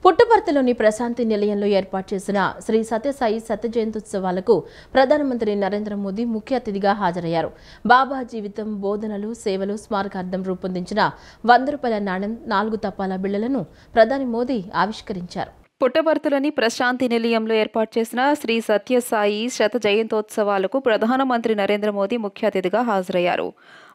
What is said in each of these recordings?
పుట్టపర్తిలోని ప్రశాంతి నిలయంలో ఏర్పాటు చేసిన శ్రీ సత్యసాయి సత్యజయంత్యుత్సవాలకు ప్రధానమంత్రి నరేంద్ర మోదీ ముఖ్య అతిథిగా హాజరయ్యారు. బాబా జీవితం, బోధనలు, సేవలు స్మారకార్థం రూపొందించిన 100 రూపాయల నాణెం, 4 తపాలా బిళ్లలను ప్రధాని మోదీ ఆవిష్కరించారు. పుట్టపర్తిలోని ప్రశాంతి నిలయంలో ఏర్పాటు చేసిన శ్రీ సత్యసాయి శత జయంతోత్సవాలకు ప్రధానమంత్రి నరేంద్ర మోదీ ముఖ్య అతిథిగా హాజరయ్యారు.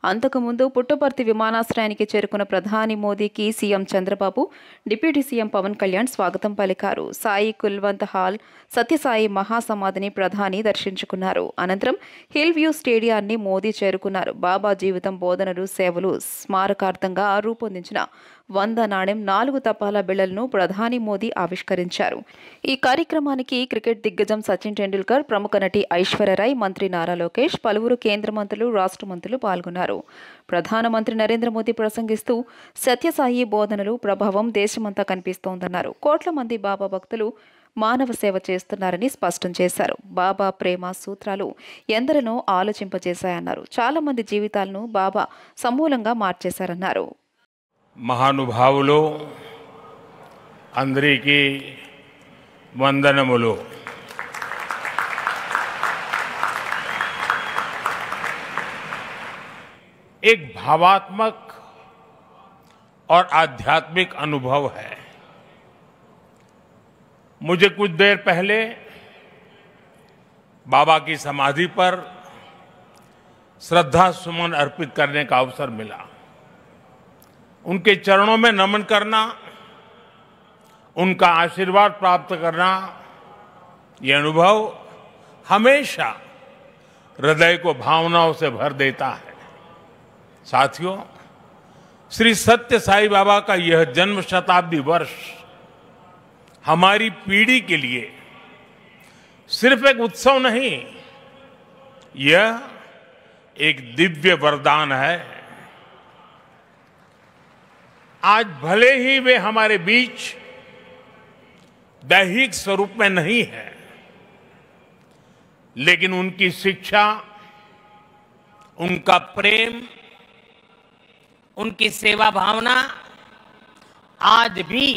అంతకుముందు పుట్టపర్తి విమానాశ్రయానికి చేరుకున్న ప్రధాని మోదీకి CM Chandrababu, deputy CM Pawan Kalyan స్వాగతం పలికారు. సాయి కుల్వంత్ హాల్ సత్యసాయి మహాసమాధిని ప్రధాని దర్శించుకున్నారు. అనంతరం హిల్ వ్యూ స్టేడియాన్ని మోదీ చేరుకున్నారు. బాబా జీవితం, బోధనలు, సేవలు స్మారకార్థంగా రూపొందించిన 100 నాణెం, 4 తపాలా బిళ్లలను ప్రధాని మోదీ ఆవిష్కరించారు. ఈ కార్యక్రమానికి క్రికెట్ దిగ్గజం సచిన్ టెండూల్కర్, ప్రముఖ నటి ఐశ్వర్యరాయ్, మంత్రి నారా లోకేష్, పలువురు కేంద్ర మంత్రులు, రాష్ట్ర మంత్రులు పాల్గొన్నారు. ప్రధానమంత్రి నరేంద్ర మోదీ ప్రసంగిస్తూ సత్యసాయి బోధనలు ప్రభావం దేశమంతా కనిపిస్తోందన్నారు. కోట్ల మంది బాబా భక్తులు మానవ సేవ చేస్తున్నారని స్పష్టం చేశారు. బాబా ప్రేమ సూత్రాలు ఎందరినో ఆలోచింపజేశాయన్నారు. చాలా మంది జీవితాలను బాబా సమూలంగా మార్చేశారన్నారు. మహానుభావులు అందరికీ వందనములు. एक भावात्मक और आध्यात्मिक अनुभव है. मुझे कुछ देर पहले बाबा की समाधि पर श्रद्धा सुमन अर्पित करने का अवसर मिला. उनके चरणों में नमन करना, उनका आशीर्वाद प्राप्त करना, ये अनुभव हमेशा हृदय को भावनाओं से भर देता है. साथियों, श्री सत्य साई बाबा का यह जन्म शताब्दी वर्ष हमारी पीढ़ी के लिए सिर्फ एक उत्सव नहीं, यह एक दिव्य वरदान है. आज भले ही वे हमारे बीच दैहिक स्वरूप में नहीं है, लेकिन उनकी शिक्षा, उनका प्रेम, उनकी सेवा भावना आज भी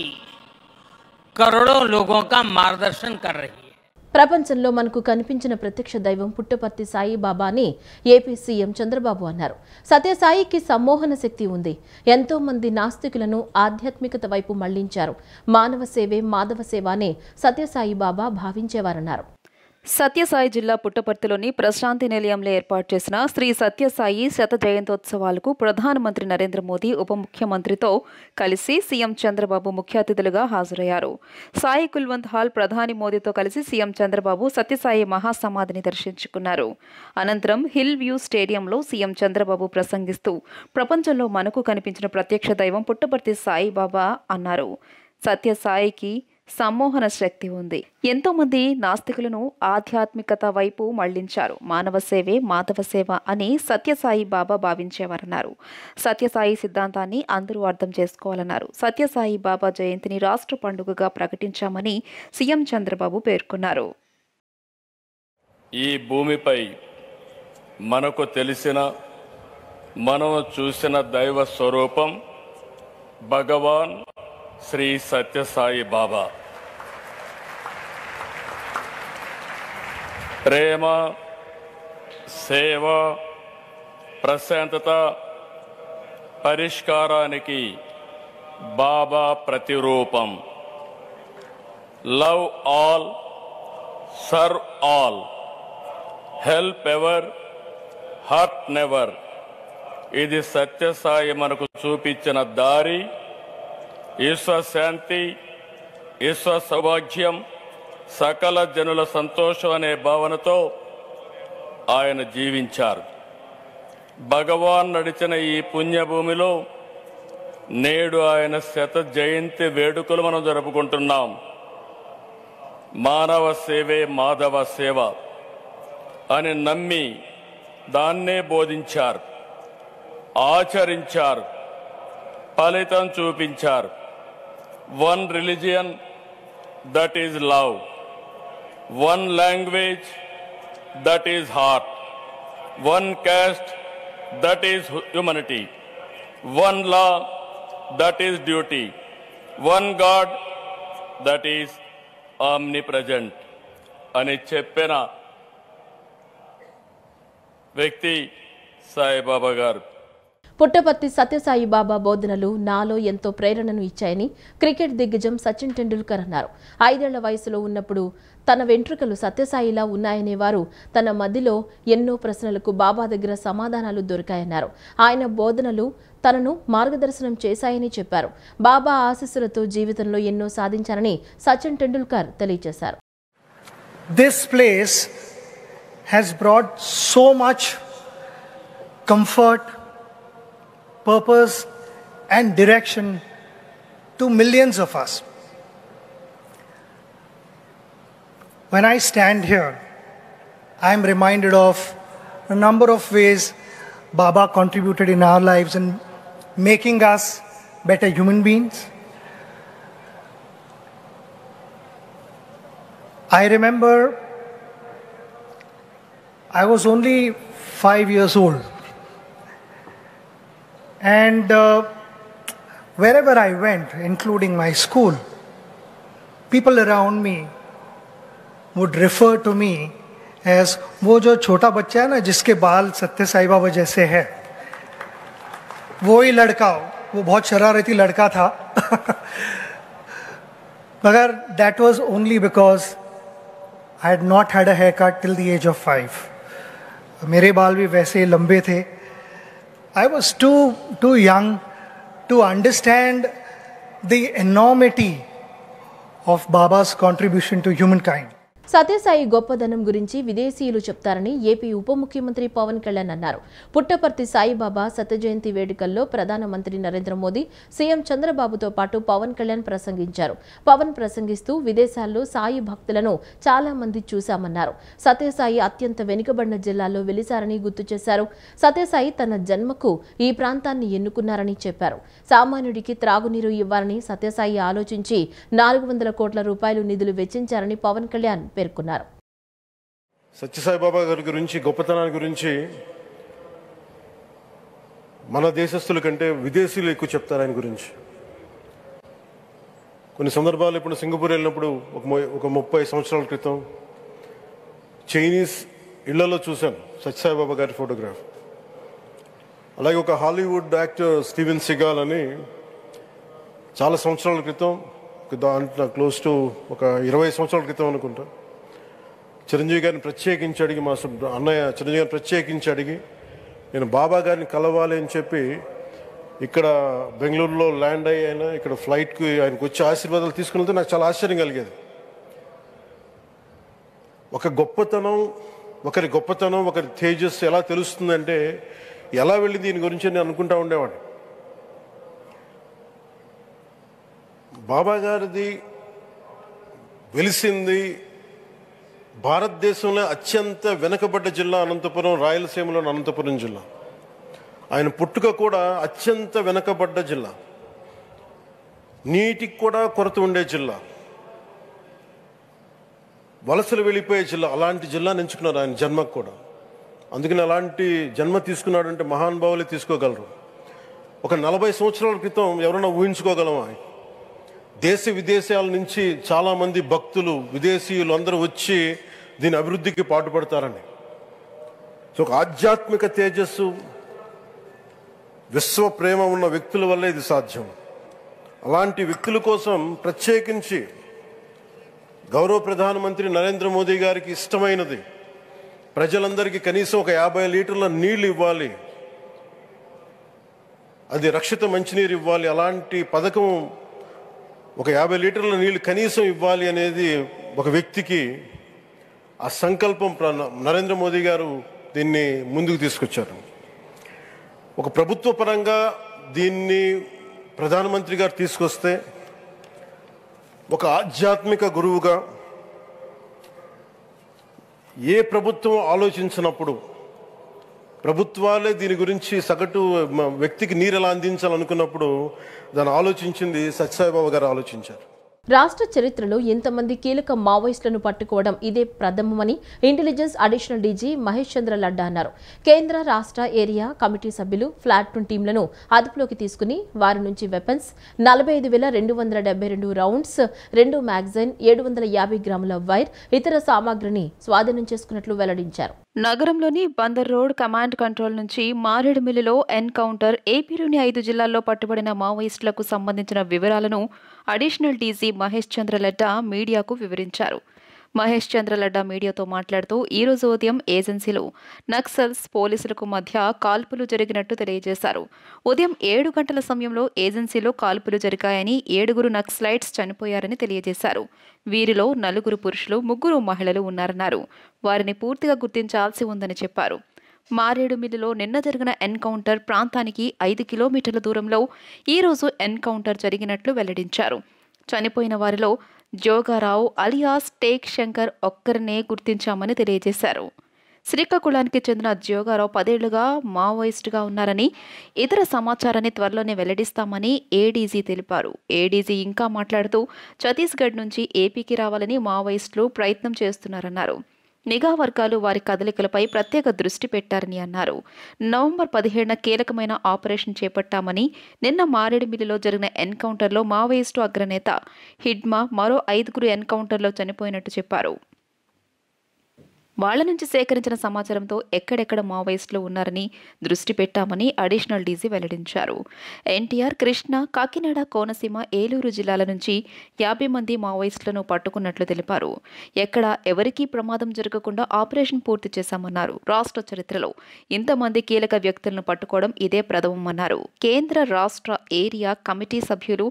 करोड़ों लोगों का मार्गदर्शन कर रही है. ప్రపంచంలో మనకు కనిపించిన ప్రత్యక్ష దైవం పుట్టపర్తి సాయిబాబా అని ఏపీ సీఎం చంద్రబాబు అన్నారు. సత్యసాయికి సమ్మోహన శక్తి ఉంది. ఎంతో మంది నాస్తికులను ఆధ్యాత్మికత వైపు మళ్లించారు. మానవ సేవే మాధవ సేవ అని సత్యసాయి బాబా భావించేవారన్నారు. సత్యసాయి జిల్లా పుట్టపర్తిలోని ప్రశాంతి నిలయంలో ఏర్పాటు చేసిన శ్రీ సత్యసాయి శత జయంతోత్సవాలకు ప్రధానమంత్రి నరేంద్ర మోదీ ఉప ముఖ్యమంత్రితో కలిసి సీఎం చంద్రబాబు ముఖ్య అతిథులుగా హాజరయ్యారు. సాయి కుల్వంత్ హాల్ ప్రధాని మోదీతో కలిసి సీఎం చంద్రబాబు సత్యసాయి మహాసమాధిని దర్శించుకున్నారు. అనంతరం హిల్ వ్యూ స్టేడియంలో సీఎం చంద్రబాబు ప్రసంగిస్తూ ప్రపంచంలో మనకు కనిపించిన ప్రత్యక్ష దైవం పుట్టపర్తి సాయిబాబా అన్నారు. సత్యసాయికి సమ్మోహన శక్తి ఉంది. ఎంతో మంది నాస్తికులను ఆధ్యాత్మికత వైపు మళ్లించారు. మానవ సేవే మాధవ సేవ అని సత్యసాయి బాబా భావించేవారన్నారు. సత్యసాయి సిద్ధాంతాన్ని అందరూ అర్థం చేసుకోవాలన్నారు. సత్యసాయి బాబా జయంతిని రాష్ట్ర పండుగగా ప్రకటించామని సీఎం చంద్రబాబు పేర్కొన్నారు. ఈ భూమిపై మనకు తెలిసిన, మనం చూసిన దైవ స్వరూపం భగవాన్ శ్రీ సత్యసాయి బాబా. ప్రేమ, సేవ, ప్రశాంతత, పరిష్కారానికి బాబా ప్రతిరూపం. Love all, serve all, help ever, hurt never. ఇది సత్యసాయి మనకు చూపించిన దారి. ఈశ్వశాంతి, ఈశ్వ సౌభాగ్యం, సకల జనుల సంతోషం అనే భావనతో ఆయన జీవించారు. భగవాన్ నడిచిన ఈ పుణ్యభూమిలో నేడు ఆయన శత జయంతి వేడుకలు మనం జరుపుకుంటున్నాం. మానవ సేవే మాధవ సేవ అని నమ్మి దాన్నే బోధించారు, ఆచరించారు, ఫలితం చూపించారు. One religion, that is love. One language, that is heart. One caste, that is humanity. One law, that is duty. One God, that is omnipresent. అని చెప్పిన వ్యక్తి సాయిబాబా గారు. పుట్టపర్తి సత్యసాయి బాబా బోధనలు నాలో ఎంతో ప్రేరణను ఇచ్చాయని క్రికెట్ దిగ్గజం సచిన్ టెండూల్కర్ అన్నారు. 5 ఏళ్ల వయసులో ఉన్నప్పుడు తన వెంట్రుకలు సత్యసాయిలా ఉన్నాయనేవారు. తన మదిలో ఎన్నో ప్రశ్నలకు బాబా దగ్గర సమాధానాలు దొరికాయన్నారు. ఆయన బోధనలు తనను మార్గదర్శనం చేశాయని చెప్పారు. బాబా ఆశీస్సులతో జీవితంలో ఎన్నో సాధించారని సచిన్ టెండూల్కర్ తెలియజేశారు. This place has brought so much comfort, purpose and direction to millions of us. When I stand here, I am reminded of a number of ways Baba contributed in our lives in making us better human beings. I remember I was only 5 years old, and wherever I went, including my school, people around me would refer to me as वो जो छोटा बच्चा है ना जिसके बाल सत्य साई बाबा जैसे है, वो ही लड़का, वो बहुत शरारती लड़का था. मगर that was only because I had not had a haircut till the age of 5. मेरे बाल भी वैसे लंबे थे. I was too young to understand the enormity of Baba's contribution to humankind. Sathya Sai గొప్పదనం గురించి విదేశీయులు చెప్తారని ఏపీ ఉప ముఖ్యమంత్రి పవన్ కళ్యాణ్ అన్నారు. పుట్టపర్తి సాయిబాబా శత జయంతి వేడుకల్లో ప్రధానమంత్రి నరేంద్ర మోదీ, సీఎం చంద్రబాబుతో పాటు పవన్ కళ్యాణ్ ప్రసంగించారు. పవన్ ప్రసంగిస్తూ విదేశాల్లో సాయి భక్తులను చాలా మంది చూశామన్నారు. సత్యసాయి అత్యంత వెనుకబడిన జిల్లాలో వెలిశారని గుర్తు చేశారు. సత్యసాయి తన జన్మకు ఈ ప్రాంతాన్ని ఎన్నుకున్నారని చెప్పారు. సామాన్యుడికి త్రాగునీరు ఇవ్వాలని సత్యసాయి ఆలోచించి 400 కోట్ల రూపాయలు నిధులు వెచ్చించారని పవన్ కళ్యాణ్ పేర్కొన్నారు. సత్యసాయిబాబా గారి గురించి, గొప్పతనాన్ని గురించి మన దేశస్తుల కంటే విదేశీయులు ఎక్కువ చెప్తారు ఆయన గురించి. కొన్ని సందర్భాలు ఇప్పుడు సింగపూర్ వెళ్ళినప్పుడు ఒక 30 సంవత్సరాల క్రితం చైనీస్ ఇళ్లలో చూశాను సత్యసాయిబాబా గారి ఫోటోగ్రాఫ్. అలాగే ఒక హాలీవుడ్ యాక్టర్ స్టీవెన్ సిగాల్ అని చాలా సంవత్సరాల క్రితం, దాంట్లో క్లోజ్ టు ఒక 20 సంవత్సరాల క్రితం అనుకుంటా, చిరంజీవి గారిని ప్రత్యేకించి అడిగి, మా అన్నయ్య చిరంజీవి గారిని ప్రత్యేకించి అడిగి నేను బాబా గారిని కలవాలి అని చెప్పి ఇక్కడ బెంగళూరులో ల్యాండ్ అయినా ఇక్కడ ఫ్లైట్కి ఆయనకు వచ్చి ఆశీర్వాదాలు తీసుకుని వెళ్తే నాకు చాలా ఆశ్చర్యం కలిగేది. ఒకరి గొప్పతనం ఒకరి తేజస్సు ఎలా తెలుస్తుందంటే ఎలా వెళ్ళి దీని గురించి నేను అనుకుంటా ఉండేవాడిని. బాబా గారిది వెలిసింది భారతదేశంలో అత్యంత వెనుకబడ్డ జిల్లా అనంతపురం, రాయలసీమలోని అనంతపురం జిల్లా. ఆయన పుట్టుక కూడా అత్యంత వెనుకబడ్డ జిల్లా, నీటికి కూడా కొరత ఉండే జిల్లా, వలసలు వెళ్ళిపోయే జిల్లా. అలాంటి జిల్లాని ఎంచుకున్నారు ఆయన జన్మకు కూడా. అందుకని అలాంటి జన్మ తీసుకున్నాడంటే మహానుభావులే తీసుకోగలరు. ఒక 40 సంవత్సరాల క్రితం ఎవరైనా ఊహించుకోగలమా? దేశ విదేశాల నుంచి చాలామంది భక్తులు, విదేశీయులు అందరూ వచ్చి దీని అభివృద్ధికి పాటుపడతారని. సో ఒక ఆధ్యాత్మిక తేజస్సు, విశ్వ ప్రేమ ఉన్న వ్యక్తుల వల్లే ఇది సాధ్యం. అలాంటి వ్యక్తుల కోసం ప్రత్యేకించి గౌరవ ప్రధానమంత్రి నరేంద్ర మోదీ గారికి ఇష్టమైనది ప్రజలందరికీ కనీసం ఒక 50 లీటర్ల నీళ్లు ఇవ్వాలి, అది రక్షిత మంచినీరు ఇవ్వాలి. అలాంటి పథకం, ఒక 50 లీటర్ల నీళ్లు కనీసం ఇవ్వాలి అనేది ఒక వ్యక్తికి ఆ సంకల్పం నరేంద్ర మోదీ గారు దీన్ని ముందుకు తీసుకొచ్చారు. ఒక ప్రభుత్వ పరంగా దీన్ని ప్రధానమంత్రి గారు తీసుకొస్తే ఒక ఆధ్యాత్మిక గురువుగా ఏ ప్రభుత్వం ఆలోచించినప్పుడు, ప్రభుత్వాలే దీని గురించి సగటు వ్యక్తికి నీరు ఎలా అందించాలనుకున్నప్పుడు దాన్ని ఆలోచించింది సత్యసాయిబాబా గారు ఆలోచించారు. రాష్ట్ర చరిత్రలో ఇంతమంది కీలక మావోయిస్టులను పట్టుకోవడం ఇదే ప్రథమమని intelligence additional DG Mahesh Chandra లడ్డా అన్నారు. కేంద్ర రాష్ట్ర ఏరియా కమిటీ సభ్యులు ప్లాటూన్ టీంలను అదుపులోకి తీసుకుని వారి నుంచి వెపన్స్ 45,272 రౌండ్స్, 2 మ్యాగజైన్, 750 గ్రాముల వైర్, ఇతర సామాగ్రిని స్వాధీనం చేసుకున్నట్లు వెల్లడించారు. నగరంలోని బందర్ రోడ్ కమాండ్ కంట్రోల్ నుంచి మారేడుమిల్లిలో ఎన్కౌంటర్, ఏపీలోని 5 జిల్లాల్లో పట్టుబడిన మావోయిస్టులకు సంబంధించిన వివరాలను అడిషనల్ డీజీ మహేష్ చంద్ర లడ్డా మీడియాకు వివరించారు. మహేష్ చంద్ర లడ్డా మీడియాతో మాట్లాడుతూ ఈ రోజు ఉదయం ఏజెన్సీలో నక్సల్స్ పోలీసులకు మధ్య కాల్పులు జరిగినట్టు తెలియజేశారు. ఉదయం 7 గంటల సమయంలో ఏజెన్సీలో కాల్పులు జరిగాయని, 7 నక్సలైట్స్ చనిపోయారని తెలియజేశారు. వీరిలో 4 పురుషులు, 3 మహిళలు ఉన్నారన్నారు. వారిని పూర్తిగా గుర్తించాల్సి ఉందని చెప్పారు. మారేడుమిల్లిలో నిన్న జరిగిన ఎన్కౌంటర్ ప్రాంతానికి 5 కిలోమీటర్ల దూరంలో ఈ రోజు ఎన్కౌంటర్ జరిగినట్లు వెల్లడించారు. చనిపోయిన వారిలో జోగారావు అలియాస్ టేక్ శంకర్ ఒక్కరినే గుర్తించామని తెలియజేశారు. శ్రీకాకుళానికి చెందిన జోగారావు 10 ఏళ్లుగా మావోయిస్టుగా ఉన్నారని, ఇతర సమాచారాన్ని త్వరలోనే వెల్లడిస్తామని ఏడీజీ తెలిపారు. ఏడీజీ ఇంకా మాట్లాడుతూ ఛత్తీస్గఢ్ నుంచి ఏపీకి రావాలని మావోయిస్టులు ప్రయత్నం చేస్తున్నారన్నారు. నిఘా వర్గాలు వారి కదలికలపై ప్రత్యేక దృష్టి పెట్టారని అన్నారు. నవంబర్ 17న కీలకమైన ఆపరేషన్ చేపట్టామని, నిన్న మారేడుమిల్లిలో జరిగిన ఎన్కౌంటర్లో మావోయిస్టు అగ్రనేత హిడ్మా మరో 5 ఎన్కౌంటర్లో చనిపోయినట్టు చెప్పారు. వాళ్ల నుంచి సేకరించిన సమాచారంతో ఎక్కడెక్కడ మావోయిస్టులు ఉన్నారని దృష్టి పెట్టామని అడిషనల్ డీజీ వెల్లడించారు. ఎన్టీఆర్, కృష్ణా, కాకినాడ, కోనసీమ, ఏలూరు జిల్లాల నుంచి 50 మంది మావోయిస్టులను పట్టుకున్నట్లు తెలిపారు. ఎక్కడ ఎవరికీ ప్రమాదం జరగకుండా ఆపరేషన్ పూర్తి చేశామన్నారు. రాష్ట్ర చరిత్రలో ఇంతమంది కీలక వ్యక్తులను పట్టుకోవడం ఇదే ప్రథమమన్నారు. కేంద్ర రాష్ట్ర ఏరియా కమిటీ సభ్యులు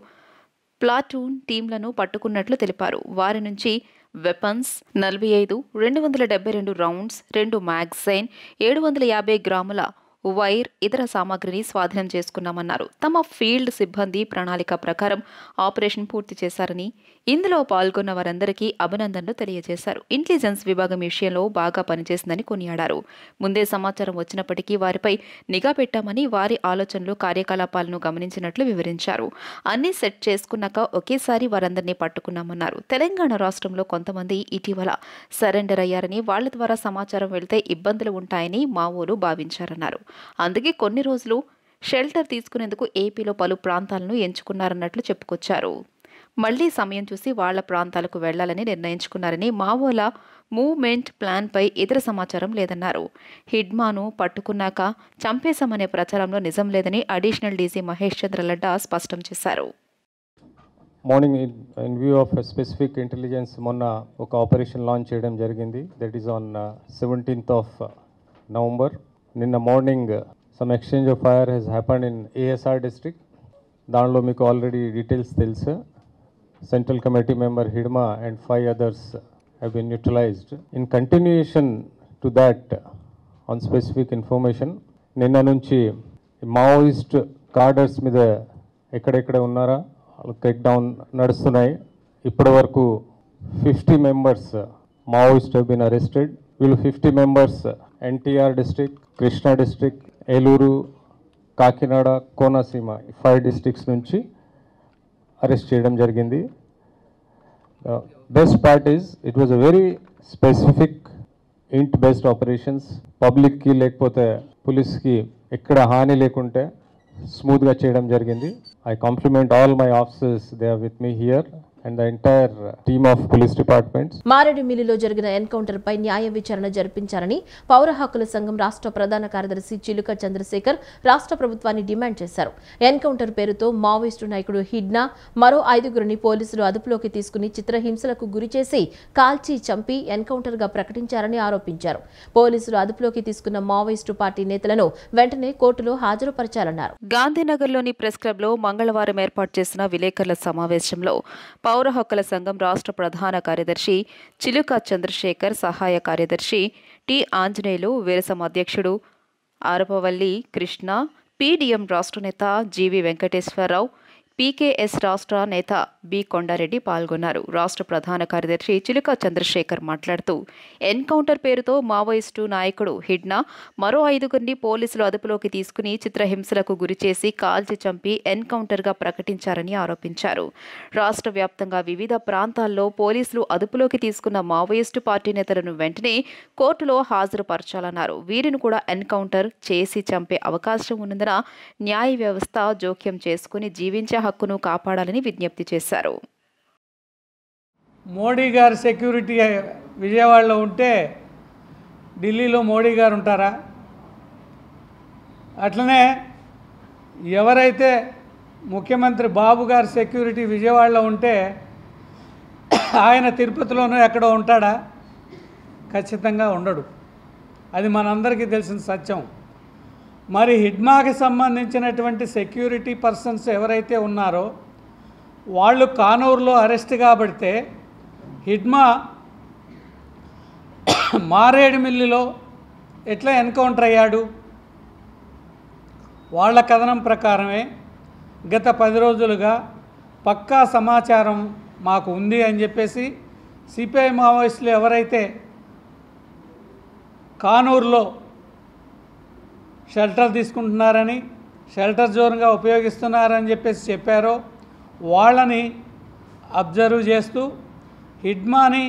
ప్లాటూన్ టీంలను పట్టుకున్నట్లు తెలిపారు. వారి నుంచి వెపన్స్ 45,272 రౌండ్స్, 2 మ్యాగజైన్, 750 గ్రాముల వైర్, ఇతర సామాగ్రిని స్వాధీనం చేసుకున్నామన్నారు. తమ ఫీల్డ్ సిబ్బంది ప్రణాళిక ప్రకారం ఆపరేషన్ పూర్తి చేశారని, ఇందులో పాల్గొన్న వారందరికీ అభినందనలు తెలియజేశారు. ఇంటెలిజెన్స్ విభాగం విషయంలో బాగా పనిచేసిందని కొనియాడారు. ముందే సమాచారం వచ్చినప్పటికీ వారిపై నిఘా పెట్టామని, వారి ఆలోచనలు, కార్యకలాపాలను గమనించినట్లు వివరించారు. అన్ని సెట్ చేసుకున్నాక ఒకేసారి వారందరినీ పట్టుకున్నామన్నారు. తెలంగాణ రాష్ట్రంలో కొంతమంది ఇటీవల సరెండర్ అయ్యారని, వాళ్ల ద్వారా సమాచారం వెళ్తే ఇబ్బందులు ఉంటాయని మావోలు భావించారన్నారు. అందుకే కొన్ని రోజులు షెల్టర్ తీసుకునేందుకు ఏపీలో పలు ప్రాంతాలను ఎంచుకున్నారన్నట్లు చెప్పుకొచ్చారు. మళ్లీ సమయం చూసి వాళ్ల ప్రాంతాలకు వెళ్లాలని నిర్ణయించుకున్నారని, మావోల మూవ్మెంట్ ప్లాన్పై ఇతర సమాచారం లేదన్నారు. హిడ్మాను పట్టుకున్నాక చంపేశామనే ప్రచారంలో నిజం లేదని అడిషనల్ డీజీ మహేష్ చంద్ర లడ్డా స్పష్టం చేశారు. Morning in view of specific intelligence మొన్న ఒక ఆపరేషన్ లాంచ్ చేయడం జరిగింది. That is on 17th of November. నిన్న morning some exchange of fire has happened in ASR district. దానిలో మీకు ఆల్రెడీ డీటెయిల్స్ తెలుసు. Central committee member Hidma and 5 others have been neutralized. In continuation to that, on specific information, నిన్న నుంచి Maoist కార్డర్స్ మీద ఎక్కడెక్కడ ఉన్నారా క్రెక్ down నడుస్తున్నాయి. ఇప్పటి వరకు 50 members Maoist have been arrested. వీళ్ళు 50 members NTR district, Krishna district, Eluru, Kakinada, Konaseema 5 districts నుంచి అరెస్ట్ చేయడం జరిగింది. Best part is it was a very specific int based operations. పబ్లిక్కి లేకపోతే పోలీస్కి ఎక్కడ హాని లేకుంటే స్మూత్గా చేయడం జరిగింది. I compliment all my officers, they are with me here and the entire team of police departments. మారేడుమిల్లిలో జరిగిన ఎన్కౌంటర్ పై న్యాయ విచారణ జరిపించాలని పౌర హక్కుల సంఘం రాష్ట్ర ప్రధాన కార్యదర్శి చిలుక చంద్రశేఖర్ రాష్ట్ర ప్రభుత్వాన్ని డిమాండ్ చేశారు. ఎన్కౌంటర్ పేరుతో మావోయిస్టు నాయకుడు హిడ్నా మరో 5 పోలీసులు అదుపులోకి తీసుకుని చిత్రహింసలకు గురిచేసి కాల్చి చంపి ఎన్కౌంటర్ గా ప్రకటించారని ఆరోపించారు. పోలీసులు అదుపులోకి తీసుకున్న మావోయిస్టు పార్టీ నేతలను వెంటనే కోర్టులో హాజరుపరచాలన్నారు. గాంధీనగర్లోని ప్రెస్ క్లబ్లో మంగళవారం ఏర్పాటు చేసిన విలేకరుల సమావేశంలో పౌర హక్కుల సంఘం రాష్ట్ర ప్రధాన కార్యదర్శి చిలుక చంద్రశేఖర్, సహాయ కార్యదర్శి టి ఆంజనేయులు, వీరసం అధ్యక్షుడు ఆరపవల్లి కృష్ణ, పీడీఎం రాష్ట్ర నేత జీవి వెంకటేశ్వరరావు, పీకేఎస్ రాష్ట్ర నేత బి కొండారెడ్డి పాల్గొన్నారు. రాష్ట్ర ప్రధాన కార్యదర్శి చిలుక చంద్రశేఖర్ మాట్లాడుతూ ఎన్కౌంటర్ పేరుతో మావోయిస్టు నాయకుడు హిడ్నా మరో 5గురిని పోలీసులు అదుపులోకి తీసుకుని చిత్రహింసలకు గురిచేసి కాల్చి చంపి ఎన్కౌంటర్గా ప్రకటించారని ఆరోపించారు. రాష్ట్ర వ్యాప్తంగా వివిధ ప్రాంతాల్లో పోలీసులు అదుపులోకి తీసుకున్న మావోయిస్టు పార్టీ నేతలను వెంటనే కోర్టులో హాజరుపరచాలన్నారు. వీరిని కూడా ఎన్కౌంటర్ చేసి చంపే అవకాశం ఉన్నందున న్యాయ వ్యవస్థ జోక్యం చేసుకుని జీవించే హక్కును కాపాడాలని విజ్ఞప్తి చేశారు. మోడీ గారు సెక్యూరిటీ విజయవాడలో ఉంటే ఢిల్లీలో మోడీ గారు ఉంటారా? అట్లనే ఎవరైతే ముఖ్యమంత్రి బాబు గారు సెక్యూరిటీ విజయవాడలో ఉంటే ఆయన తిరుపతిలోనూ ఎక్కడో ఉంటాడా? ఖచ్చితంగా ఉండడు. అది మనందరికీ తెలిసిన సత్యం. మరి హిడ్మాకి సంబంధించినటువంటి సెక్యూరిటీ పర్సన్స్ ఎవరైతే ఉన్నారో వాళ్ళు కానూరులో అరెస్ట్ కాబడితే హిడ్మా మారేడుమిల్లిలో ఎట్లా ఎన్కౌంటర్ అయ్యాడు? వాళ్ళ కథనం ప్రకారమే గత 10 రోజులుగా పక్కా సమాచారం మాకు ఉంది అని చెప్పేసి సిపిఐ మావోయిస్టులు ఎవరైతే కానూరులో షెల్టర్ తీసుకుంటున్నారని, షెల్టర్ జోన్గా ఉపయోగిస్తున్నారని చెప్పేసి చెప్పారో వాళ్ళని అబ్జర్వ్ చేస్తూ హిడ్మాని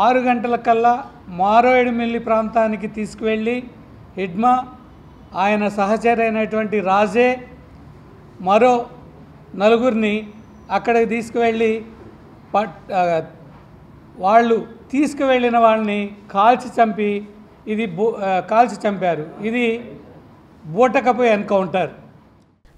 6 గంటలకల్లా మారేడుమిల్లి ప్రాంతానికి తీసుకువెళ్ళి హిడ్మా ఆయన సహచరి అయినటువంటి రాజే మరో 4గురిని అక్కడికి తీసుకువెళ్ళి వాళ్ళు తీసుకువెళ్ళిన వాళ్ళని కాల్చి చంపారు. ఇది బూటకపు encounter.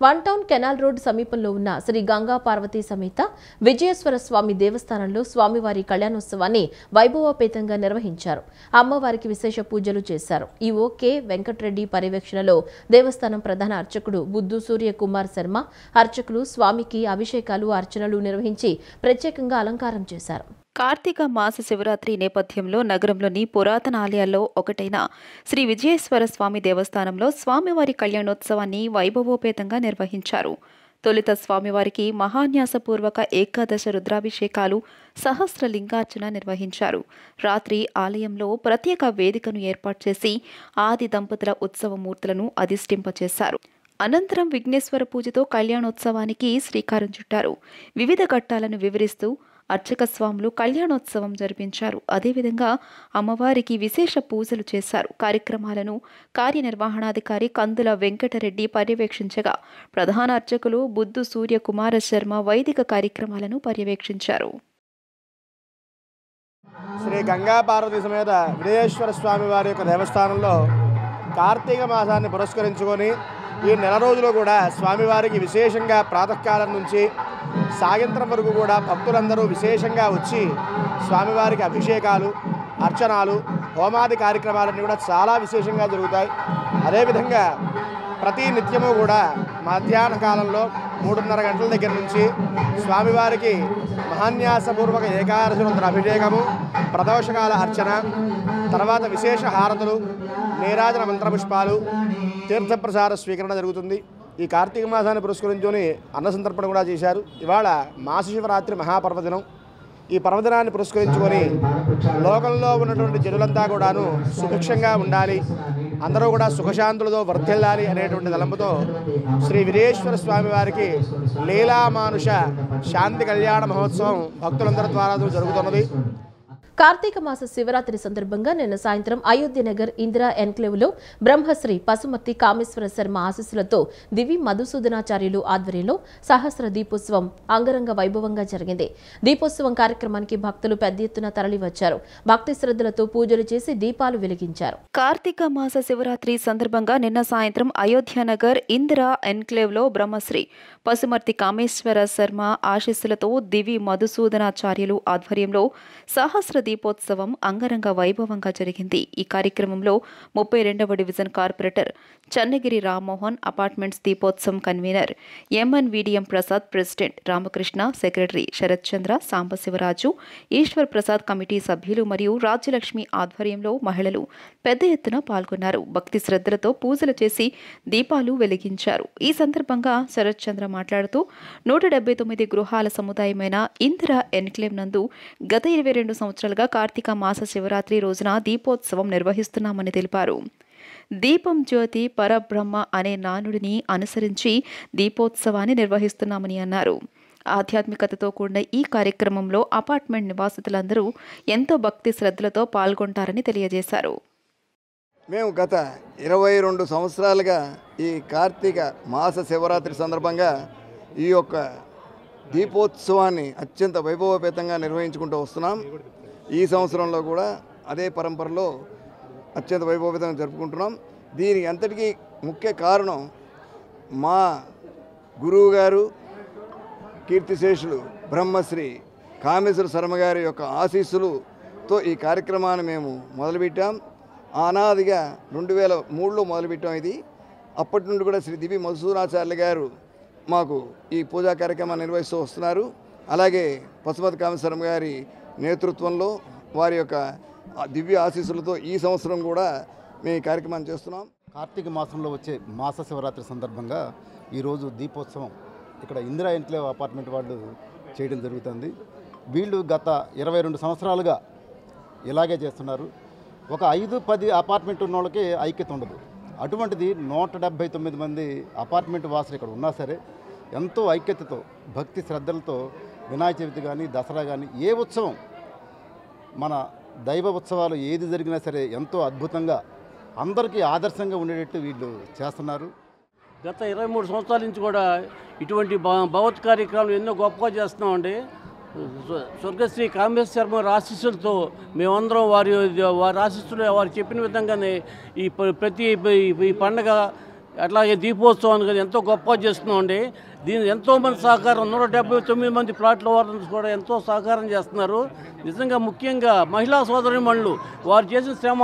One town canal road సమీపంలో ఉన్న శ్రీ గంగా పార్వతీ సమేత విజయేశ్వర స్వామి దేవస్థానంలో స్వామివారి కళ్యాణోత్సవాన్ని వైభవోపేతంగా నిర్వహించారు. అమ్మవారికి విశేష పూజలు చేశారు. ఈవో కె వెంకటరెడ్డి పర్యవేక్షణలో దేవస్థానం ప్రధాన అర్చకుడు బుద్ధు సూర్యకుమార్ శర్మ అర్చకులు స్వామికి అభిషేకాలు అర్చనలు నిర్వహించి ప్రత్యేకంగా అలంకారం చేశారు. కార్తీక మాస శివరాత్రి నేపథ్యంలో నగరంలోని పురాతన ఆలయాల్లో ఒకటైన శ్రీ విజయేశ్వర స్వామి దేవస్థానంలో స్వామివారి కళ్యాణోత్సవాన్ని వైభవోపేతంగా నిర్వహించారు. తొలుత స్వామివారికి మహాన్యాసపూర్వక ఏకాదశ రుద్రాభిషేకాలు, సహస్రలింగార్చన నిర్వహించారు. రాత్రి ఆలయంలో ప్రత్యేక వేదికను ఏర్పాటు చేసి ఆది దంపతుల ఉత్సవ మూర్తులను అధిష్ఠింపచేశారు. అనంతరం విఘ్నేశ్వర పూజతో కళ్యాణోత్సవానికి శ్రీకారం చుట్టారు. వివిధ ఘట్టాలను వివరిస్తూ అర్చక స్వాములు కళ్యాణోత్సవం జరిపించారు. అదేవిధంగా అమ్మవారికి విశేష పూజలు చేశారు. కార్యక్రమాలను కార్యనిర్వహణాధికారి కందుల వెంకటరెడ్డి పర్యవేక్షించగా ప్రధాన అర్చకులు బుద్ధు సూర్యకుమార శర్మ వైదిక కార్యక్రమాలను పర్యవేక్షించారు. శ్రీ గంగా పార్వతీ సమేత విజయేశ్వర స్వామి వారి యొక్క దేవస్థానంలో కార్తీక మాసాన్ని పురస్కరించుకొని ఈ నెల రోజులు కూడా స్వామివారికి విశేషంగా ప్రాతకాలం నుంచి సాయంత్రం వరకు కూడా భక్తులందరూ విశేషంగా వచ్చి స్వామివారికి అభిషేకాలు, అర్చనాలు, హోమాది కార్యక్రమాలన్నీ కూడా చాలా విశేషంగా జరుగుతాయి. అదేవిధంగా ప్రతి నిత్యము కూడా మధ్యాహ్న కాలంలో 3:30 గంటల దగ్గర నుంచి స్వామివారికి మహాన్యాసపూర్వక ఏకాదశి రుద్ర అభిషేకము, ప్రదోషకాల అర్చన, తర్వాత విశేష హారతులు, నీరాజన మంత్రపుష్పాలు, తీర్థప్రసాద స్వీకరణ జరుగుతుంది. ఈ కార్తీక మాసాన్ని పురస్కరించుకొని అన్న సంతర్పణ కూడా చేశారు. ఇవాళ మాస శివరాత్రి మహాపర్వదినం. ఈ పర్వదినాన్ని పురస్కరించుకొని లోకంలో ఉన్నటువంటి జనులంతా కూడాను సుభిక్షంగా ఉండాలి, అందరూ కూడా సుఖశాంతులతో వర్ధిల్లాలి అనేటువంటి తలంపుతో శ్రీ విజయేశ్వర స్వామి వారికి లీలామానుష శాంతి కళ్యాణ మహోత్సవం భక్తులందరి ద్వారా జరుగుతున్నది. కార్తీక మాస శివరాత్రి సందర్భంగా నిన్న సాయంత్రం అయోధ్యనగర్ ఇందిరా ఎన్క్లేవ్లో బ్రహ్మశ్రీ పశుమర్తి కామేశ్వర శర్మ ఆశీస్సులతో దివి మధుసూదనాచార్యులు ఆధ్వర్యంలో సహస్ర దీపోత్సవం అంగరంగ వైభవంగా జరిగింది. దీపోత్సవం కార్యక్రమానికి భక్తులు పెద్ద ఎత్తున తరలివచ్చారు. భక్తి శ్రద్ధలతో పూజలు చేసి దీపాలు వెలిగించారు. కార్తీక మాస శివరాత్రి సందర్భంగా నిన్న సాయంత్రం అయోధ్యనగర్ ఇందిరా ఎన్క్లేవ్లో బ్రహ్మశ్రీ పశుమర్తి కామేశ్వర శర్మ ఆశీస్సులతో దివి మధుసూదనాచార్యులు ఆధ్వర్యంలో సహస్ర దీపోత్సవం అంగరంగ వైభవంగా జరిగింది. ఈ కార్యక్రమంలో 32వ division corporator Channagiri Rammohan, apartments Deepotsavam convener MNVDM Prasad, president Ramakrishna, secretary Sarath Chandra, Sambasivaraju, Eswar Prasad committee సభ్యులు మరియు రాజ్యలక్ష్మి ఆధ్వర్యంలో మహిళలు పెద్ద ఎత్తున పాల్గొన్నారు. భక్తి శ్రద్ధలతో పూజలు చేసి దీపాలు వెలిగించారు. ఈ సందర్భంగా శరత్ చంద్ర మాట్లాడుతూ 179 గృహాల సముదాయమైన ఇందిరా ఎన్క్లేవ్ నందు గత 22 సంవత్సరాలుగా కార్తీక మాస శివరాత్రి రోజున దీపోత్సవం నిర్వహిస్తున్నామని తెలిపారు. దీపం జ్యోతి పరబ్రహ్మ అనే నానుడిని అనుసరించి దీపోత్సవాన్ని నిర్వహిస్తున్నామని అన్నారు. ఆధ్యాత్మికతతో కూడిన ఈ కార్యక్రమంలో అపార్ట్మెంట్ నివాసితులందరూ ఎంతో భక్తి శ్రద్ధలతో పాల్గొంటారని తెలియజేశారు. మేము గత 22 సంవత్సరాలుగా ఈ కార్తీక మాస శివరాత్రి సందర్భంగా ఈ యొక్క దీపోత్సవాన్ని అత్యంత వైభవపేతంగా నిర్వహించుకుంటూ వస్తున్నాం. ఈ సంవత్సరంలో కూడా అదే పరంపరలో అత్యంత వైభవపేతంగా జరుపుకుంటున్నాం. దీనికి అంతటికీ ముఖ్య కారణం మా గురువు గారు కీర్తిశేషులు బ్రహ్మశ్రీ కామేశ్వర శర్మ గారి యొక్క ఆశీస్సులతో ఈ కార్యక్రమాన్ని మేము మొదలుపెట్టాం. అనాదిగా 2003లో మొదలుపెట్టాం. ఇది అప్పటి నుండి కూడా శ్రీ దివి మధుసూదనాచార్యులు గారు మాకు ఈ పూజా కార్యక్రమాన్ని నిర్వహిస్తూ వస్తున్నారు. అలాగే పశుపతి కామేశ్వరం గారి నేతృత్వంలో వారి యొక్క దివ్య ఆశీస్సులతో ఈ సంవత్సరం కూడా మేము ఈ కార్యక్రమాన్ని చేస్తున్నాం. కార్తీక మాసంలో వచ్చే మాస శివరాత్రి సందర్భంగా ఈరోజు దీపోత్సవం ఇక్కడ ఇందిరా ఎన్క్లేవ్ అపార్ట్మెంట్ వాళ్ళు చేయడం జరుగుతుంది. వీళ్ళు గత 22 సంవత్సరాలుగా ఇలాగే చేస్తున్నారు. ఒక 5-10 అపార్ట్మెంట్ ఉన్న వాళ్ళకి ఐక్యత ఉండదు. అటువంటిది 179 మంది అపార్ట్మెంట్ వాసులు ఇక్కడ ఉన్నా సరే ఎంతో ఐక్యతతో భక్తి శ్రద్ధలతో వినాయక చవితి కానీ దసరా కానీ ఏ ఉత్సవం మన దైవ ఉత్సవాలు ఏది జరిగినా సరే ఎంతో అద్భుతంగా అందరికీ ఆదర్శంగా ఉండేటట్టు వీళ్ళు చేస్తున్నారు. గత 23 సంవత్సరాల నుంచి కూడా ఇటువంటి భగవత్ కార్యక్రమాలు ఎన్నో గొప్పగా చేస్తున్నామండి. స్వర్గశ్రీ కామేశ్వర శర్మ ఆశీస్సులతో మేమందరం వారి ఆశీస్సులు వారు చెప్పిన విధంగానే ప్రతి పండగ అట్లాగే దీపోత్సవాన్ని ఎంతో గొప్పగా చేస్తున్నామండి. దీని ఎంతోమంది సహకారం 179 మంది ప్లాట్ల వారు కూడా ఎంతో సహకారం చేస్తున్నారు. నిజంగా ముఖ్యంగా మహిళా సోదరీమణులు వారు చేసిన శ్రమ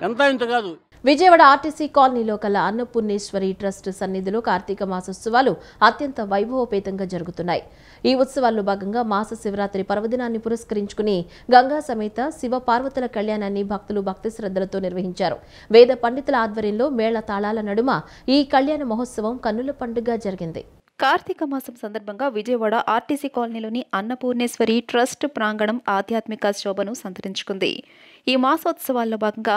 ఇంత కాదు. విజయవాడ ఆర్టీసీ కాలనీలో కల అన్నపూర్ణేశ్వరి ట్రస్ట్ సన్నిధిలో కార్తీక మాసోత్సవాలు అత్యంత వైభవపేతంగా జరుగుతున్నాయి. ఈ ఉత్సవాల్లో భాగంగా మాస శివరాత్రి పర్వదినాన్ని పురస్కరించుకుని గంగా సమేత శివ పార్వతుల కళ్యాణాన్ని భక్తులు భక్తి శ్రద్ధలతో నిర్వహించారు. వేద పండితుల ఆధ్వర్యంలో మేళ తాళాల నడుమ ఈ కళ్యాణ మహోత్సవం కన్నుల పండుగ జరిగింది. కార్తీక మాసం సందర్భంగా విజయవాడ ఆర్టీసీ కాలనీలోని అన్నపూర్ణేశ్వరి ట్రస్ట్ ప్రాంగణం ఆధ్యాత్మిక శోభను సంతరించుకుంది. ఈ మాసోత్సవాల్లో భాగంగా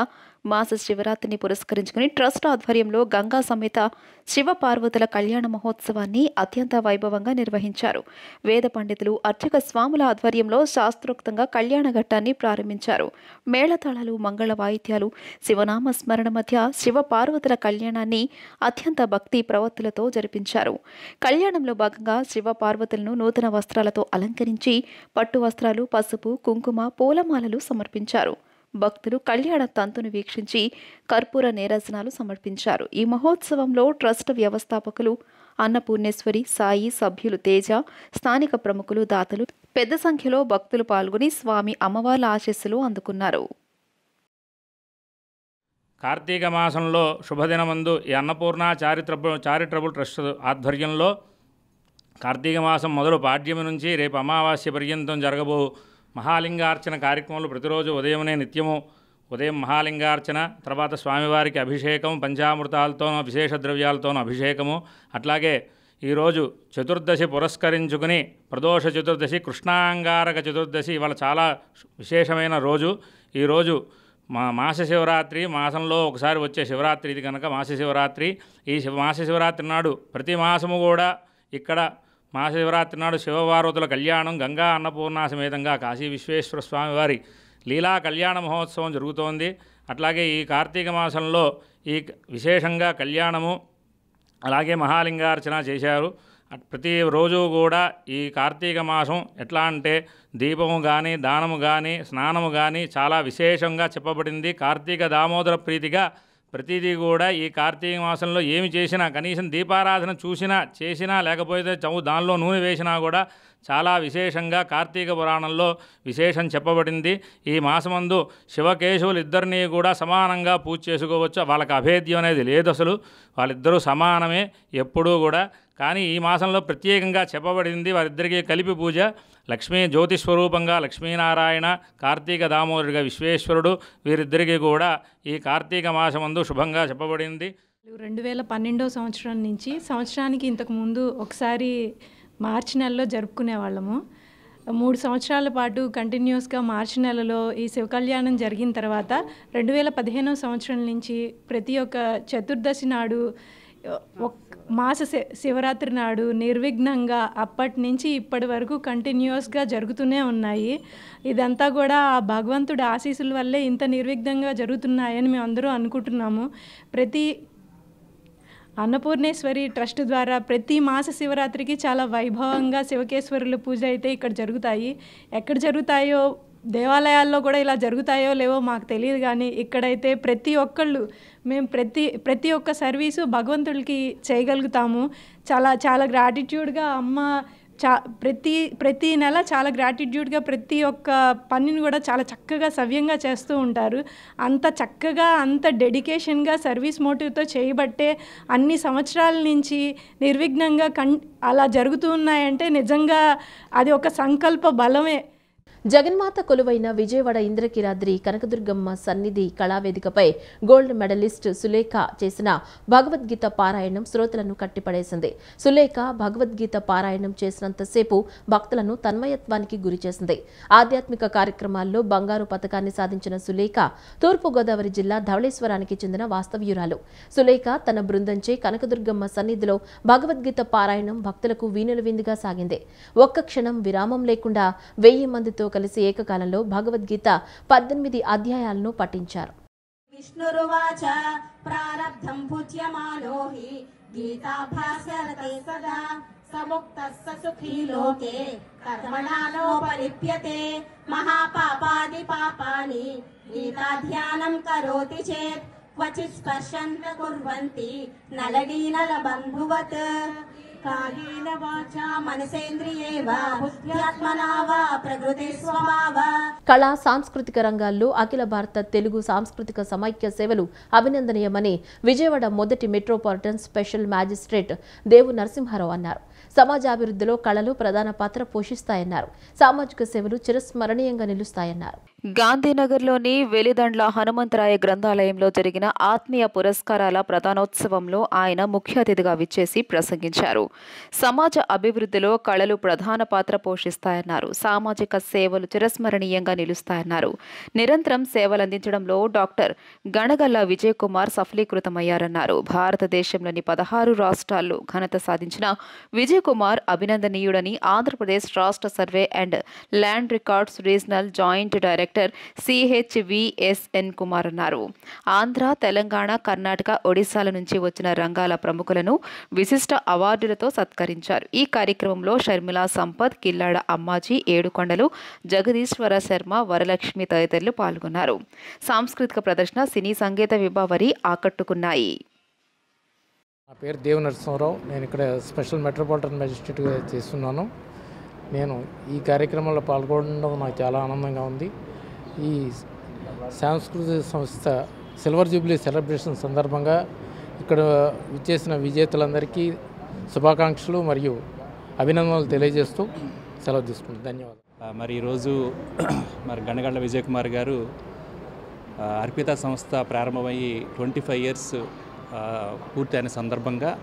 మాస శివరాత్రిని పురస్కరించుకుని ట్రస్ట్ ఆధ్వర్యంలో గంగా సమేత శివ పార్వతుల కళ్యాణ మహోత్సవాన్ని అత్యంత వైభవంగా నిర్వహించారు. వేద పండితులు అర్చక స్వాముల ఆధ్వర్యంలో శాస్త్రోక్తంగా కళ్యాణ ఘట్టాన్ని ప్రారంభించారు. మేళతాళాలు, మంగళ వాయిద్యాలు, శివనామ స్మరణ మధ్య శివ పార్వతుల కళ్యాణాన్ని అత్యంత భక్తి ప్రవత్తులతో జరిపించారు. కళ్యాణంలో భాగంగా శివ పార్వతులను నూతన వస్త్రాలతో అలంకరించి పట్టు వస్త్రాలు, పసుపు, కుంకుమ, పూలమాలలు సమర్పించారు. భక్తులు కళ్యాణ తంతును వీక్షించి కర్పూర నీరాజనాలు సమర్పించారు. ఈ మహోత్సవంలో ట్రస్ట్ వ్యవస్థాపకులు అన్నపూర్ణేశ్వరి, సాయి సభ్యులు తేజ, స్థానిక ప్రముఖులు, దాతలు పెద్ద సంఖ్యలో భక్తులు పాల్గొని స్వామి అమ్మవార్ల ఆశీస్సులు అందుకున్నారు. కార్తీక మాసంలో శుభదినమందు ఈ అన్నపూర్ణ చారిటబుల్ ట్రస్ట్ ఆధ్వర్యంలో కార్తీక మాసం మొదలు పాడ్యమి నుంచి రేపు అమావాస్య పర్యంతం జరగబో మహాలింగార్చన కార్యక్రమాలు ప్రతిరోజు నిత్యము ఉదయం మహాలింగార్చన, తర్వాత స్వామివారికి అభిషేకం, పంచామృతాలతోనూ విశేష ద్రవ్యాలతోనూ అభిషేకము. అట్లాగే ఈరోజు చతుర్దశి పురస్కరించుకుని ప్రదోష చతుర్దశి, కృష్ణాంగారక చతుర్దశి ఇవాళ చాలా విశేషమైన రోజు. ఈరోజు మాస శివరాత్రి, మాసంలో ఒకసారి వచ్చే శివరాత్రి ఇది కనుక మాస శివరాత్రి. ఈ మాస శివరాత్రి నాడు ప్రతి మాసము కూడా ఇక్కడ మాస శివరాత్రి నాడు శివపార్వతుల కళ్యాణం గంగా అన్నపూర్ణ సమేతంగా కాశీ విశ్వేశ్వర స్వామి వారి లీలా కళ్యాణ మహోత్సవం జరుగుతోంది. అట్లాగే ఈ కార్తీక మాసంలో ఈ విశేషంగా కళ్యాణము అలాగే మహాలింగార్చన చేశారు. ప్రతిరోజు కూడా ఈ కార్తీక మాసం ఎట్లా అంటే దీపము కానీ, దానము కానీ, స్నానము కానీ చాలా విశేషంగా చెప్పబడింది. కార్తీక దామోదర ప్రీతిగా ప్రతిదీ కూడా ఈ కార్తీక మాసంలో ఏమి చేసినా, కనీసం దీపారాధన చేసినా లేకపోతే దానిలో నూనె వేసినా కూడా చాలా విశేషంగా కార్తీక పురాణంలో విశేషం చెప్పబడింది. ఈ మాసమందు శివకేశవులు ఇద్దరినీ కూడా సమానంగా పూజ చేసుకోవచ్చు. వాళ్ళకి అభేద్యం అనేది లేదు, అసలు వాళ్ళిద్దరూ సమానమే ఎప్పుడూ కూడా. కానీ ఈ మాసంలో ప్రత్యేకంగా చెప్పబడింది వారిద్దరికీ కలిపి పూజ. లక్ష్మీ జ్యోతి స్వరూపంగా లక్ష్మీనారాయణ, కార్తీక దామోదరుడిగా విశ్వేశ్వరుడు, వీరిద్దరికీ కూడా ఈ కార్తీక మాసమందు శుభంగా చెప్పబడింది. 2012 సంవత్సరం నుంచి సంవత్సరానికి ఇంతకుముందు ఒకసారి మార్చి నెలలో జరుపుకునే వాళ్ళము. 3 సంవత్సరాల పాటు కంటిన్యూస్గా మార్చి నెలలో ఈ శివ కళ్యాణం జరిగిన తర్వాత 2015 సంవత్సరం నుంచి ప్రతి ఒక్క చతుర్దశి నాడు మాస శివరాత్రి నాడు నిర్విఘ్నంగా అప్పటి నుంచి ఇప్పటి వరకు కంటిన్యూస్గా జరుగుతూనే ఉన్నాయి. ఇదంతా కూడా ఆ భగవంతుడి ఆశీస్సుల వల్లే ఇంత నిర్విఘ్నంగా జరుగుతున్నాయని మేము అందరూ అనుకుంటున్నాము. ప్రతి అన్నపూర్ణేశ్వరి ట్రస్ట్ ద్వారా ప్రతి మాస శివరాత్రికి చాలా వైభవంగా శివకేశ్వరుల పూజ అయితే ఇక్కడ జరుగుతాయి. ఎక్కడ జరుగుతాయో, దేవాలయాల్లో కూడా ఇలా జరుగుతాయో లేవో మాకు తెలియదు, కానీ ఇక్కడైతే ప్రతి ఒక్కళ్ళు మేము ప్రతి ఒక్క సర్వీసు భగవంతుడికి చేయగలుగుతాము. చాలా గ్రాటిట్యూడ్గా అమ్మ ప్రతి నెల చాలా గ్రాటిట్యూడ్గా ప్రతి ఒక్క పనిని కూడా చాలా చక్కగా సవ్యంగా చేస్తూ ఉంటారు. అంత చక్కగా అంత డెడికేషన్గా సర్వీస్ మోటివ్తో చేయబట్టే అన్ని సంవత్సరాల నుంచి నిర్విఘ్నంగా అలా జరుగుతూ ఉన్నాయంటే నిజంగా అది ఒక సంకల్ప బలమే. జగన్మాత కొలువైన విజయవాడ ఇంద్రకీలాద్రి కనకదుర్గమ్మ సన్నిధి కళావేదికపై గోల్డ్ మెడలిస్ట్ సులేఖ చేసిన భగవద్గీత పారాయణం శ్రోతలను కట్టిపడేసింది. సులేఖ భగవద్గీత పారాయణం చేసినంతసేపు భక్తులను తన్మయత్వానికి గురిచేసింది. ఆధ్యాత్మిక కార్యక్రమాల్లో బంగారు పతకాన్ని సాధించిన సులేఖ తూర్పుగోదావరి జిల్లా ధవళేశ్వరానికి చెందిన వాస్తవ్యురాలు. సులేఖ తన బృందంచే కనకదుర్గమ్మ సన్నిధిలో భగవద్గీత పారాయణం భక్తులకు వీణుల విందుగా సాగింది. ఒక్క క్షణం విరామం లేకుండా 1000 మందితో కలిసి ఏకకాలంలో భగవద్గీత 18 అధ్యాయాలను పఠించారు. విష్ణురువాచ ప్రారబ్ధం పూజ్యమానో హి గీతాభ్యాసరతే సదా సముక్తస్స సుఖీ లోకే కర్మణా నోపలిప్యతే మహాపాపాది పాపాని గీతాధ్యానం కరోతి చేత్ క్వచిత్ స్పర్శన్ కుర్వంతి నలడీనల బంధువత్ కాయేన వాచా మనసేంద్రియేవా బుద్ధ్యాత్మనా వా ప్రకృతి స్వభావ. కళా సాంస్కృతిక రంగాల్లో అఖిల భారత తెలుగు సాంస్కృతిక సమైక్య సేవలు అభినందనీయమని విజయవాడ మొదటి మెట్రోపాలిటన్ స్పెషల్ మ్యాజిస్ట్రేట్ దేవు నరసింహారావు అన్నారు. సమాజాభివృద్ధిలో కళలు ప్రధాన పాత్ర పోషిస్తాయన్నారు. సామాజిక సేవలు చిరస్మరణీయంగా నిలుస్తాయన్నారు. గాంధీనగర్లోని వెలిదండ్ల హనుమంతరాయ గ్రంథాలయంలో జరిగిన ఆత్మీయ పురస్కారాల ప్రధానోత్సవంలో ఆయన ముఖ్య అతిథిగా విచ్చేసి ప్రసంగించారు. సమాజ అభివృద్ధిలో కళలు ప్రధాన పాత్ర పోషిస్తాయన్నారు. సామాజిక సేవలు చిరస్మరణీయంగా నిలుస్తాయన్నారు. నిరంతరం సేవలందించడంలో డాక్టర్ గణగల్ల విజయ్ కుమార్ సఫలీకృతమయ్యారన్నారు. భారతదేశంలోని 16 రాష్ట్రాల్లో ఘనత సాధించిన విజయ్ కుమార్ అభినందనీయుడని ఆంధ్రప్రదేశ్ రాష్ట్ర survey and land records regional joint director CHVSN Kumar అన్నారు. ఆంధ్ర, తెలంగాణ, కర్ణాటక, ఒడిశాల నుంచి వచ్చిన రంగాల ప్రముఖులను విశిష్ట అవార్డులతో సత్కరించారు. ఈ కార్యక్రమంలో షర్మిలా సంపత్, కిల్లాడ అమ్మాజీ, ఏడుకొండలు, జగదీశ్వర శర్మ, వరలక్ష్మి తదితరులు పాల్గొన్నారు. సాంస్కృతిక ప్రదర్శన, సినీ సంగీత విభావరి ఆకట్టుకున్నాయి. నా పేరు దేవు నరసింహారావు. నేను ఇక్కడ స్పెషల్ మెట్రోపాలిటన్ మెజిస్ట్రేట్గా చేస్తున్నాను. నేను ఈ కార్యక్రమంలో పాల్గొనడం నాకు చాలా ఆనందంగా ఉంది. ఈ సాంస్కృతిక సంస్థ సిల్వర్ జూబ్లీ సెలబ్రేషన్ సందర్భంగా ఇక్కడ విచ్చేసిన విజేతలందరికీ శుభాకాంక్షలు మరియు అభినందనలు తెలియజేస్తూ సెలవు తీసుకుంటాను. ధన్యవాదాలు. మరి ఈరోజు గణగళ్ళ విజయ్ కుమార్ గారు అర్పిత సంస్థ ప్రారంభమయ్యి 25 ఇయర్స్ పూర్తయిన సందర్భంగా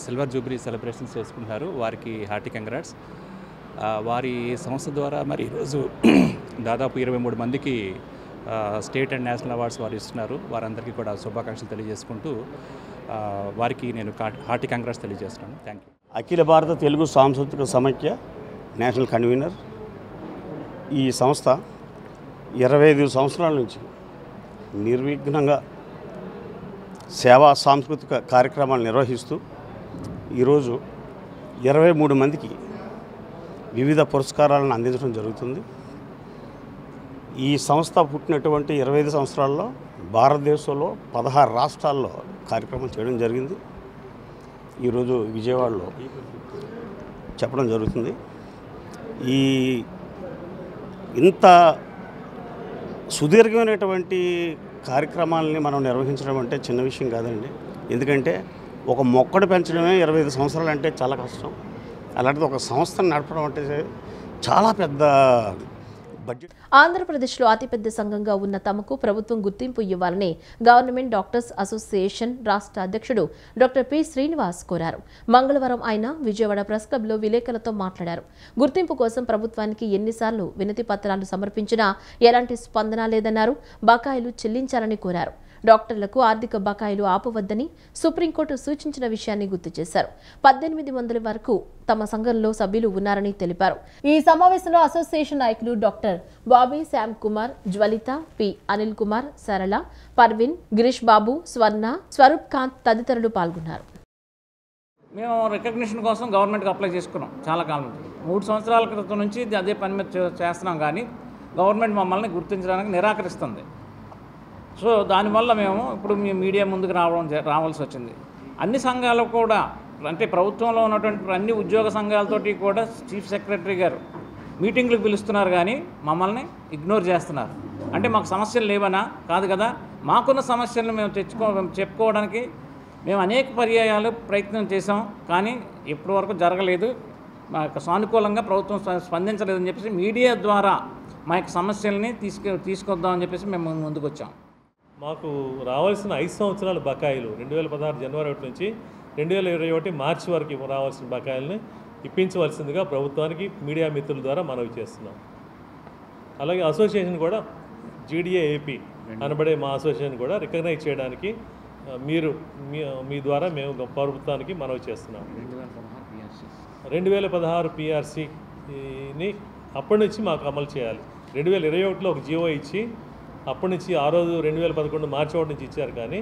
సిల్వర్ జూబ్లీ సెలబ్రేషన్స్ చేసుకుంటున్నారు. వారికి హార్టీ కంగ్రాట్స్. వారి సంస్థ ద్వారా మరి ఈరోజు దాదాపు 23 మందికి స్టేట్ అండ్ నేషనల్ అవార్డ్స్ వారు ఇస్తున్నారు. వారందరికీ కూడా శుభాకాంక్షలు తెలియజేసుకుంటూ వారికి నేను హార్టీ కంగ్రాట్స్ తెలియజేస్తున్నాను. Thank you. అఖిల భారత తెలుగు సాంస్కృతిక సమైక్య నేషనల్ కన్వీనర్. ఈ సంస్థ 25 సంవత్సరాల నుంచి నిర్విఘ్నంగా సేవా సాంస్కృతిక కార్యక్రమాలు నిర్వహిస్తూ ఈరోజు 23 మందికి వివిధ పురస్కారాలను అందించడం జరుగుతుంది. ఈ సంస్థ పుట్టినటువంటి 25 సంవత్సరాల్లో భారతదేశంలో 16 రాష్ట్రాల్లో కార్యక్రమం చేయడం జరిగింది. ఈరోజు విజయవాడలో చెప్పడం జరుగుతుంది. ఈ ఇంత సుదీర్ఘమైనటువంటి కార్యక్రమాలని మనం నిర్వహించడం అంటే చిన్న విషయం కాదండి. ఎందుకంటే ఒక మొక్కడు పెంచడమే 25 సంవత్సరాలు అంటే చాలా కష్టం. అలాంటిది ఒక సంస్థను నడపడం అంటే చాలా పెద్ద బడ్జెట్. ఆంధ్రప్రదేశ్లో అతిపెద్ద సంఘంగా ఉన్న తమకు ప్రభుత్వం గుర్తింపు ఇవ్వాలని గవర్నమెంట్ డాక్టర్స్ అసోసియేషన్ రాష్ట్ర అధ్యక్షుడు డాక్టర్ పి శ్రీనివాస్ కోరారు. మంగళవారం ఆయన విజయవాడ ప్రెస్ క్లబ్లో విలేకరులతో మాట్లాడారు. గుర్తింపు కోసం ప్రభుత్వానికి ఎన్నిసార్లు వినతి పత్రాలు సమర్పించినా ఎలాంటి స్పందన లేదన్నారు. బకాయిలు చెల్లించాలని కోరారు. డాక్టర్లకు ఆర్థిక బకాయిలు ఆపవద్దని సుప్రీంకోర్టు సూచించిన విషయాన్ని గుర్తు చేశారు. 1800 వరకు తమ సంఘంలో సభ్యులు ఉన్నారని తెలిపారు. ఈ సమావేశంలో అసోసియేషన్ నాయకులు డాక్టర్ బాబీ శ్యామ్ కుమార్, జ్వలిత, పి అనిల్ కుమార్, సరళ, పర్వీన్, గిరీష్ బాబు, స్వర్ణ, స్వరూప్ కాంత్ తదితరులు పాల్గొన్నారు. మేము రికగ్నిషన్ కోసం గవర్నమెంట్కి అప్లై చేసుకున్నాం చాలా కాలం. 3 సంవత్సరాల క్రితం నుంచి అదే పని మీద చేస్తున్నాం, కానీ గవర్నమెంట్ మమ్మల్ని గుర్తించడానికి నిరాకరిస్తుంది. సో దానివల్ల మేము ఇప్పుడు మీడియా ముందుకు రావాల్సి వచ్చింది. అన్ని సంఘాలు కూడా, అంటే ప్రభుత్వంలో ఉన్నటువంటి అన్ని ఉద్యోగ సంఘాలతోటి కూడా చీఫ్ సెక్రటరీ గారు మీటింగ్లకు పిలుస్తున్నారు, కానీ మమ్మల్ని ఇగ్నోర్ చేస్తున్నారు. అంటే మాకు సమస్యలు లేవనా? కాదు కదా. మాకున్న సమస్యలను మేము చెప్పుకోవడానికి మేము అనేక పర్యాయాలు ప్రయత్నం చేసాం, కానీ ఇప్పటివరకు జరగలేదు. మాకు సానుకూలంగా ప్రభుత్వం స్పందించలేదని చెప్పేసి మీడియా ద్వారా మా యొక్క సమస్యల్ని తీసుకొద్దామని చెప్పేసి మేము ముందుకు వచ్చాం. మాకు రావాల్సిన 5 సంవత్సరాల బకాయిలు 2016 జనవరి 1 నుంచి 2021 మార్చి వరకు రావాల్సిన బకాయిల్ని ఇప్పించవలసిందిగా ప్రభుత్వానికి మీడియా మిత్రుల ద్వారా మనవి చేస్తున్నాం. అలాగే అసోసియేషన్ కూడా జీడీఏ ఏపీ అనబడే మా అసోసియేషన్ కూడా రికగ్నైజ్ చేయడానికి మీ ద్వారా మేము ప్రభుత్వానికి మనవి చేస్తున్నాం. 2016 పిఆర్సీని అప్పటి నుంచి మాకు అమలు చేయాలి. 2021లో ఒక జీవో ఇచ్చి అప్పటి నుంచి ఆ రోజు 2011 మార్చి 1 నుంచి ఇచ్చారు, కానీ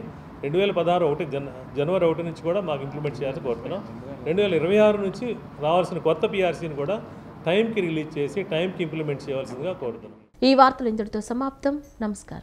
2016 జనవరి 1 నుంచి కూడా మాకు ఇంప్లిమెంట్ చేయాలని కోరుతున్నాం. 2026 నుంచి రావాల్సిన కొత్త పిఆర్సీని కూడా టైంకి రిలీజ్ చేసి టైంకి ఇంప్లిమెంట్ చేయవలసిందిగా కోరుతున్నాం. ఈ వార్తలు ఇంతటితో సమాప్తం. నమస్కారం.